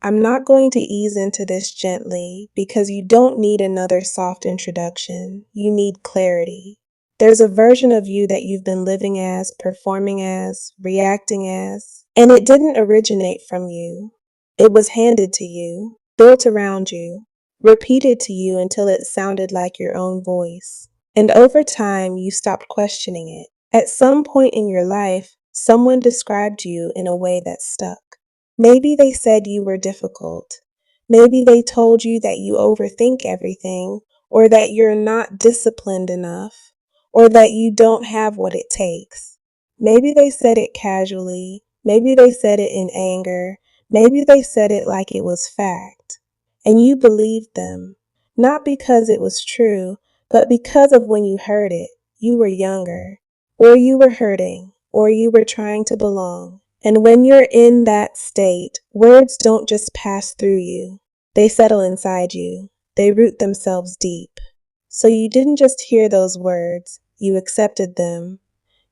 I'm not going to ease into this gently because you don't need another soft introduction. You need clarity. There's a version of you that you've been living as, performing as, reacting as, and it didn't originate from you. It was handed to you, built around you, repeated to you until it sounded like your own voice. And over time, you stopped questioning it. At some point in your life, someone described you in a way that stuck. Maybe they said you were difficult. Maybe they told you that you overthink everything, or that you're not disciplined enough, or that you don't have what it takes. Maybe they said it casually. Maybe they said it in anger. Maybe they said it like it was fact. And you believed them. Not because it was true, but because of when you heard it. You were younger, or you were hurting, or you were trying to belong. And when you're in that state, words don't just pass through you. They settle inside you. They root themselves deep. So you didn't just hear those words, you accepted them.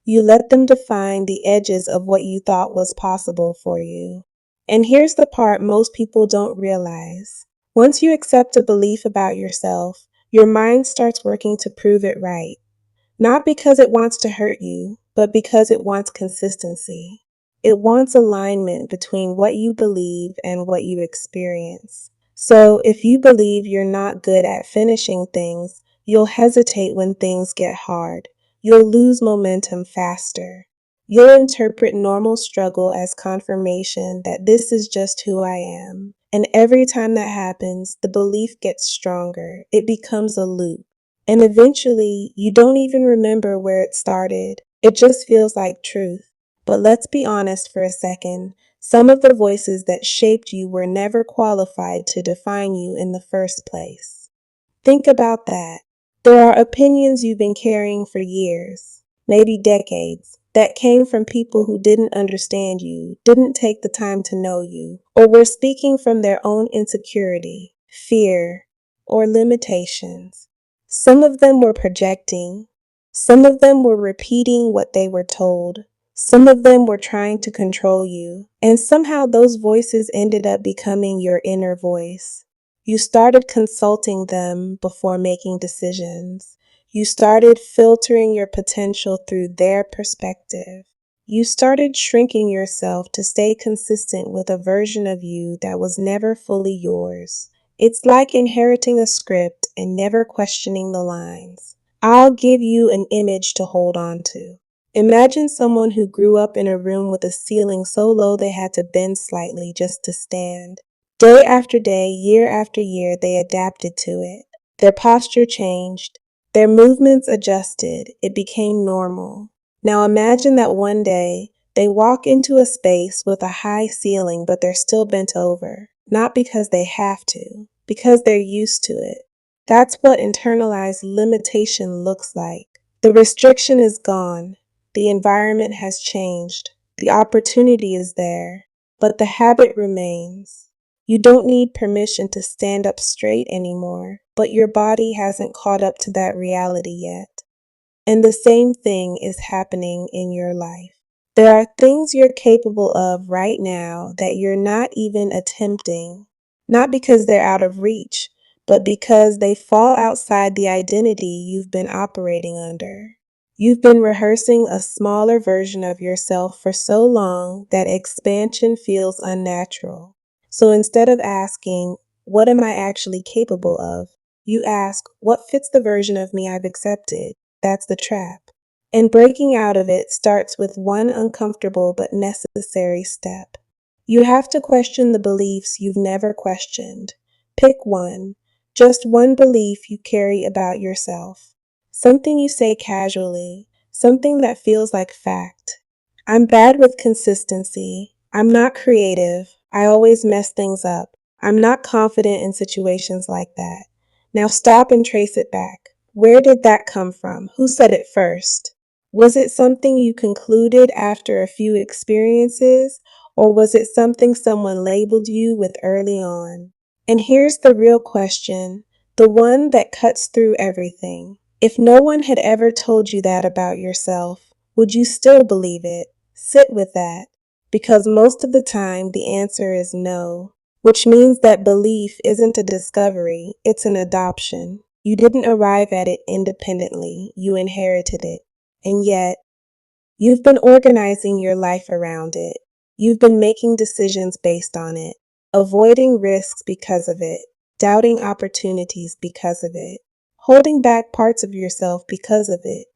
You let them define the edges of what you thought was possible for you. And here's the part most people don't realize. Once you accept a belief about yourself, your mind starts working to prove it right. Not because it wants to hurt you, but because it wants consistency. It wants alignment between what you believe and what you experience. So if you believe you're not good at finishing things, you'll hesitate when things get hard. You'll lose momentum faster. You'll interpret normal struggle as confirmation that this is just who I am. And every time that happens, the belief gets stronger. It becomes a loop. And eventually, you don't even remember where it started. It just feels like truth. But let's be honest for a second. Some of the voices that shaped you were never qualified to define you in the first place. Think about that. There are opinions you've been carrying for years, maybe decades, that came from people who didn't understand you, didn't take the time to know you, or were speaking from their own insecurity, fear, or limitations. Some of them were projecting. Some of them were repeating what they were told. Some of them were trying to control you. And somehow those voices ended up becoming your inner voice. You started consulting them before making decisions. You started filtering your potential through their perspective. You started shrinking yourself to stay consistent with a version of you that was never fully yours. It's like inheriting a script and never questioning the lines. I'll give you an image to hold on to. Imagine someone who grew up in a room with a ceiling so low they had to bend slightly just to stand. Day after day, year after year, they adapted to it. Their posture changed. Their movements adjusted. It became normal. Now imagine that one day, they walk into a space with a high ceiling, but they're still bent over. Not because they have to, because they're used to it. That's what internalized limitation looks like. The restriction is gone. The environment has changed. The opportunity is there, but the habit remains. You don't need permission to stand up straight anymore, but your body hasn't caught up to that reality yet. And the same thing is happening in your life. There are things you're capable of right now that you're not even attempting, not because they're out of reach, but because they fall outside the identity you've been operating under. You've been rehearsing a smaller version of yourself for so long that expansion feels unnatural. So instead of asking, what am I actually capable of? You ask, what fits the version of me I've accepted? That's the trap. And breaking out of it starts with one uncomfortable but necessary step. You have to question the beliefs you've never questioned. Pick one, just one belief you carry about yourself. Something you say casually, something that feels like fact. I'm bad with consistency. I'm not creative. I always mess things up. I'm not confident in situations like that. Now stop and trace it back. Where did that come from? Who said it first? Was it something you concluded after a few experiences, or was it something someone labeled you with early on? And here's the real question, the one that cuts through everything. If no one had ever told you that about yourself, would you still believe it? Sit with that, because most of the time the answer is no. which means that belief isn't a discovery, it's an adoption. You didn't arrive at it independently, you inherited it. And yet, you've been organizing your life around it. You've been making decisions based on it, avoiding risks because of it, doubting opportunities because of it, holding back parts of yourself because of it,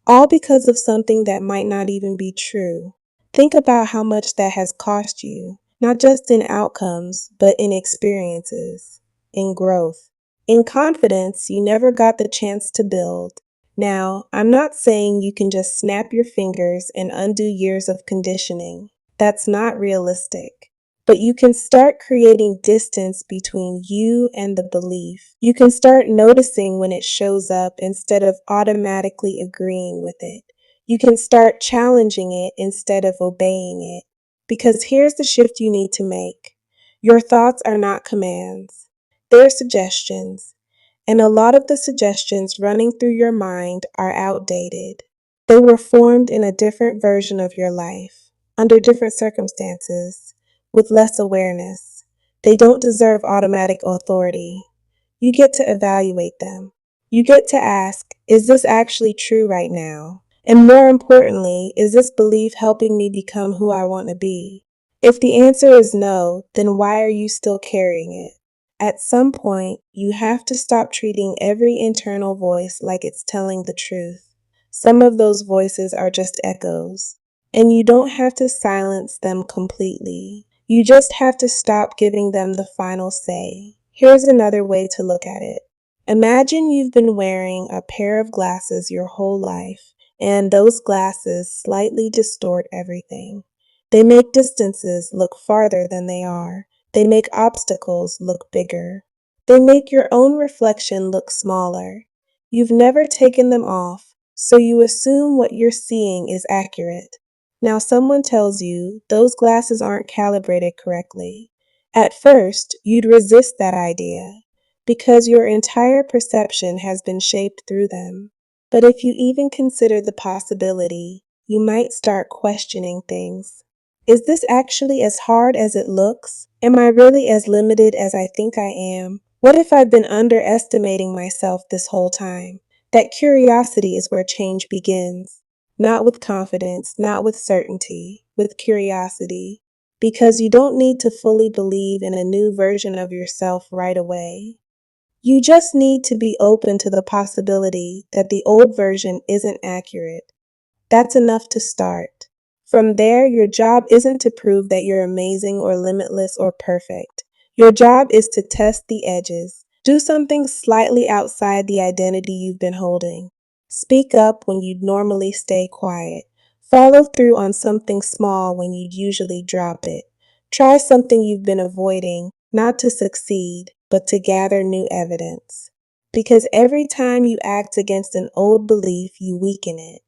all because of something that might not even be true. Think about how much that has cost you, not just in outcomes, but in experiences, in growth, in confidence you never got the chance to build. Now, I'm not saying you can just snap your fingers and undo years of conditioning. That's not realistic. But you can start creating distance between you and the belief. You can start noticing when it shows up instead of automatically agreeing with it. You can start challenging it instead of obeying it. Because here's the shift you need to make. Your thoughts are not commands. They're suggestions. And a lot of the suggestions running through your mind are outdated. They were formed in a different version of your life, under different circumstances, with less awareness. They don't deserve automatic authority. You get to evaluate them. You get to ask, is this actually true right now? And more importantly, is this belief helping me become who I want to be? If the answer is no, then why are you still carrying it? At some point, you have to stop treating every internal voice like it's telling the truth. Some of those voices are just echoes, and you don't have to silence them completely. You just have to stop giving them the final say. Here's another way to look at it. Imagine you've been wearing a pair of glasses your whole life, and those glasses slightly distort everything. They make distances look farther than they are. They make obstacles look bigger. They make your own reflection look smaller. You've never taken them off, so you assume what you're seeing is accurate. Now someone tells you those glasses aren't calibrated correctly. At first, you'd resist that idea because your entire perception has been shaped through them. But if you even consider the possibility, you might start questioning things. Is this actually as hard as it looks? Am I really as limited as I think I am? What if I've been underestimating myself this whole time? That curiosity is where change begins. Not with confidence, not with certainty, with curiosity. Because you don't need to fully believe in a new version of yourself right away. You just need to be open to the possibility that the old version isn't accurate. That's enough to start. From there, your job isn't to prove that you're amazing or limitless or perfect. Your job is to test the edges. Do something slightly outside the identity you've been holding. Speak up when you'd normally stay quiet. Follow through on something small when you'd usually drop it. Try something you've been avoiding, not to succeed, but to gather new evidence. Because every time you act against an old belief, you weaken it.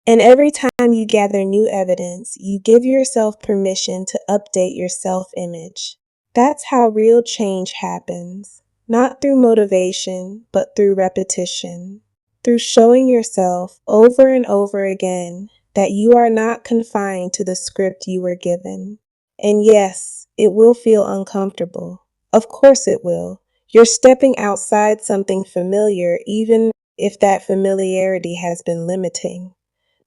And every time you gather new evidence, you give yourself permission to update your self-image. That's how real change happens. Not through motivation, but through repetition. Through showing yourself over and over again that you are not confined to the script you were given. And yes, it will feel uncomfortable. Of course it will. You're stepping outside something familiar, even if that familiarity has been limiting.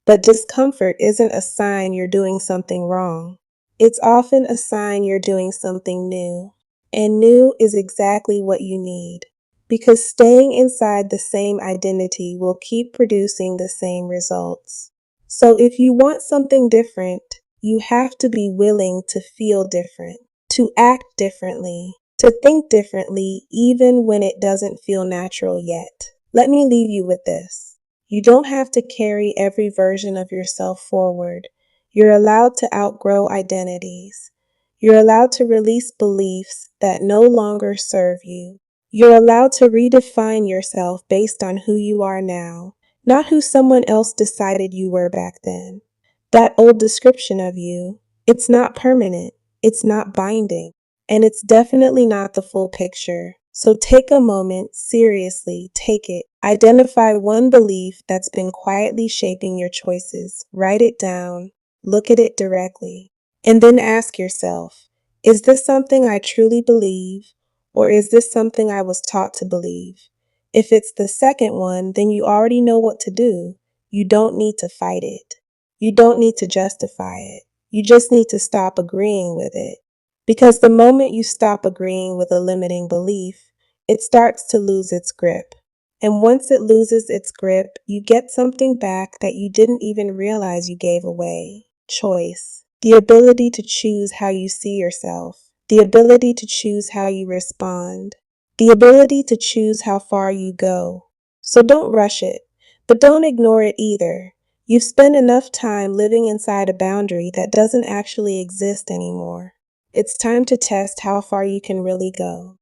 But discomfort isn't a sign you're doing something wrong. It's often a sign you're doing something new. And new is exactly what you need. Because staying inside the same identity will keep producing the same results. So if you want something different, you have to be willing to feel different, to act differently, to think differently, even when it doesn't feel natural yet. Let me leave you with this. You don't have to carry every version of yourself forward. You're allowed to outgrow identities. You're allowed to release beliefs that no longer serve you. You're allowed to redefine yourself based on who you are now, not who someone else decided you were back then. That old description of you, it's not permanent, it's not binding, and it's definitely not the full picture. So take a moment, seriously, take it. Identify one belief that's been quietly shaping your choices. Write it down, look at it directly, and then ask yourself, Is this something I truly believe, or is this something I was taught to believe? If it's the second one, then you already know what to do. You don't need to fight it. You don't need to justify it. You just need to stop agreeing with it. Because the moment you stop agreeing with a limiting belief, it starts to lose its grip. And once it loses its grip, you get something back that you didn't even realize you gave away. Choice. The ability to choose how you see yourself. The ability to choose how you respond. The ability to choose how far you go. So don't rush it, but don't ignore it either. You've spent enough time living inside a boundary that doesn't actually exist anymore. It's time to test how far you can really go.